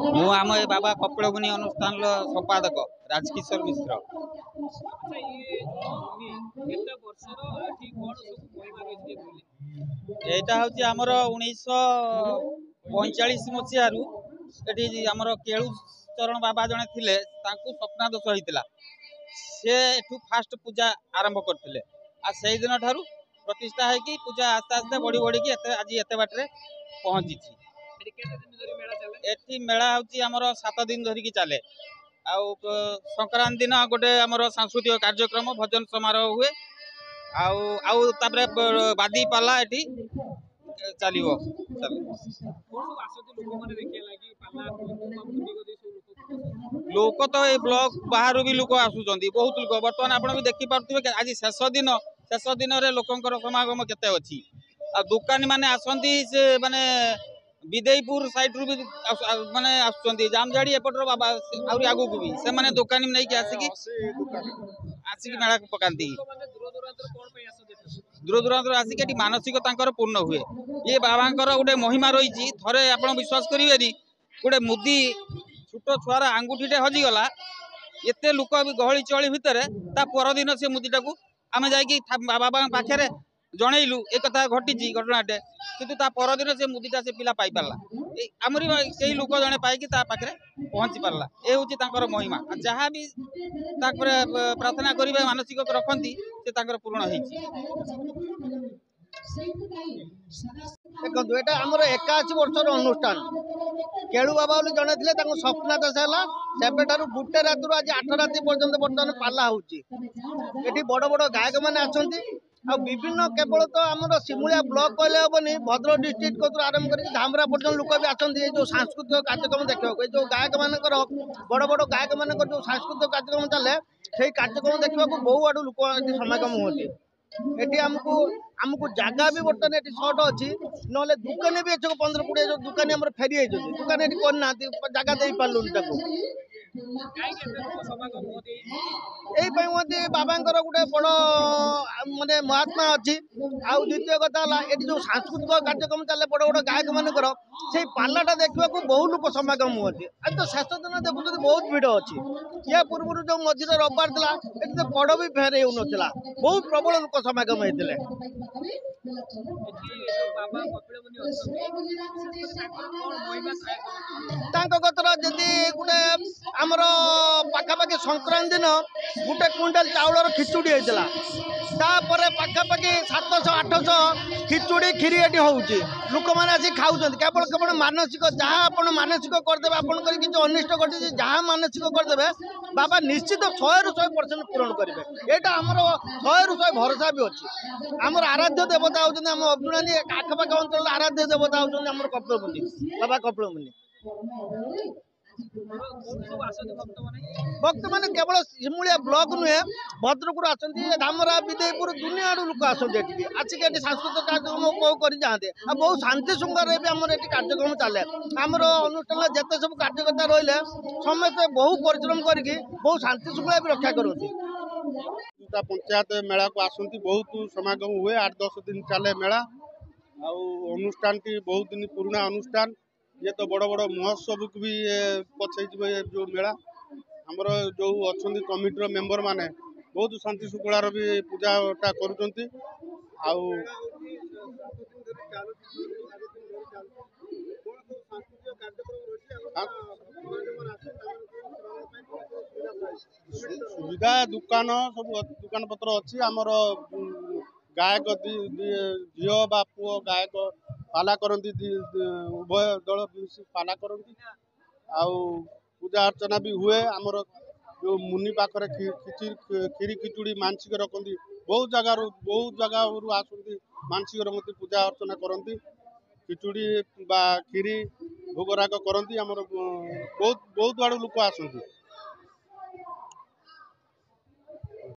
मु आम ए बाबा कपिलमुनि अनुष्ठान संपादक राजकिशोर मिश्र। एटा हूँ आमर 1945 मसीहारू एटी आमर केलुचरण बाबा जड़े थिले स्वप्ना दोष होता से एठू फास्ट पूजा आरंभ करते से दिन ठारू प्रतिष्ठा है कि पूजा आस्ते आस्ते बढ़ी बढ़ी आज एत बाटे पहुंची। एटी मेला हूँ आमर 7 दिन धरिकी चले। संक्रांति दिन गोटे आमर सांस्कृतिक कार्यक्रम भजन समारोह हुए आउे बादी पाला एटी चलो लोक तो ये ब्लॉक बाहर भी लोक आसुचंदी बहुत लोक बर्तमान आप देखी पारे आज शेष दिन रे लोकंकर समागम केते अछि आ दुकानी माने आसंती से माने विदेयपुर साइड रु भी माने आसुचंदी जामजाड़ी एपटर बाबा आउरी आगु को भी से माने दुकानी नै कि आसिकी मेला पकांती दूर दूरांत आसिक मानसिक पूर्ण हुए। ये बाबांकर गोटे महिमा रही थरे आप विश्वास करेंगे गोटे मुदी छोट छुआर आंगुठीटे हजिगला एते लोक गहली चली भितर ता परदिन से मुदीटा को आम जा बाबा पाखे जनइलु एक कथा घटी घटनाटे किंतु ता परदिन से मुदीटा से पिला पाई पारला आमरी कई लोक जड़े पाई पाखे पहुंची पारला। ये हूँ महिमा जहाँ भी प्रार्थना करेंगे मानसिक रखती से पूर्ण होती। देखो ये आमर 81 वर्षर अनुष्ठान केलु बाबा जड़े थे स्वप्ना दशा है से गुटे रात आज 8 राति पर्यंत बर्तमान पाला होती बड़ बड़ गायक मैंने आसती विभिन्न केवल तो आमर सिमुलिया ब्लॉक कहले हेनी भद्रक डिस्ट्रिक्ट को आरंभ कर धामरा पर्यटन लोक भी आसती जो सांस्कृतिक कार्यक्रम देखा जो गायक मान बड़ बड़ गायक मान जो सांस्कृतिक कार्यक्रम चले से कार्यक्रम देखा बहु आड़ लोक समागम होती। एटी आमको जगह भी बर्तमान ये सर्ट अच्छी ना दुकानी भी 15-20 जो दुकानी फेरी दुकान ये करना जगह दे पार्लुन यही बाबांकर गोटे बड़ माने महात्मा अच्छी आउ द्वितीय कथा ये जो सांस्कृतिक कार्यक्रम चले बड़ बड़ गायक मानकर से पालाटा देखा बहुत लोग समागम होती। आज तो शेष दिन देखुं बहुत भिड़ अच्छी या पूर्व जो मझे रविवार था ये बड़ भी फेर हो ना बहुत प्रबल लोक समागम होते कतर जदि गोटे आमर पाखापाखि संक्रांति दिन गोटे क्विंटाल चाउलर खिचुड़ी होता तापर पाखापाखि 700-800 खिचुड़ी खीरी ये हूँ लोक मैंने आसी खाऊँ केवल केवल मानसिक जहाँ आप मानसिक करदे आप किसी अनिष्ट कर जहाँ मानसिक करदे बाबा निश्चित 100% पूरण करेंगे। यहाँ आमर 100 भरोसा भी अच्छी आमर आराध्य देवता होती आम अब्दुलानी आखपाख अंचल आराध्य देवता होती आम कपिलमुनि बाबा कपिलमुनि भक्त मैंने केवल सिमुलिया ब्लॉक नुहे भद्रक आसती धामरा विदेयपुर दुनिया आड़ लोक आसती आसिक सांस्कृतिक कार्यक्रम उपभोग कर जाते बहुत शांति श्रृंगार भी आम कार्यक्रम चले आमर अनुष्ठान जिते सब कार्यकर्ता रही समस्ते बहु परिश्रम करके बहुत शांति श्रृंखला भी रक्षा करती। पंचायत मेला को आसती बहुत समागम हुए 8-10 दिन चले मेला अनुष्ठान टी बहुत दिन पुराना अनुष्ठान ये तो बड़ बड़ महोत्सव को भी पछे जो मेला आमर जो अच्छा कमिटर मेंबर माने बहुत शांति शुक्लार भी पूजाटा करुँच सुविधा दुकान सब दुकान पत्र अच्छी आमर गायक झील बा पुओ गायक पाला करती उभय दल पाला करती पूजा अर्चना भी हुए आमर जो मुनि पाखरे खीरी खिचुड़ी मानसिक रखती बहुत जगह आसती मानसिक रखती पूजा अर्चना करती खिचुड़ी बा खीरी भोगराग करती आमर बहुत आड़ लोक आसती।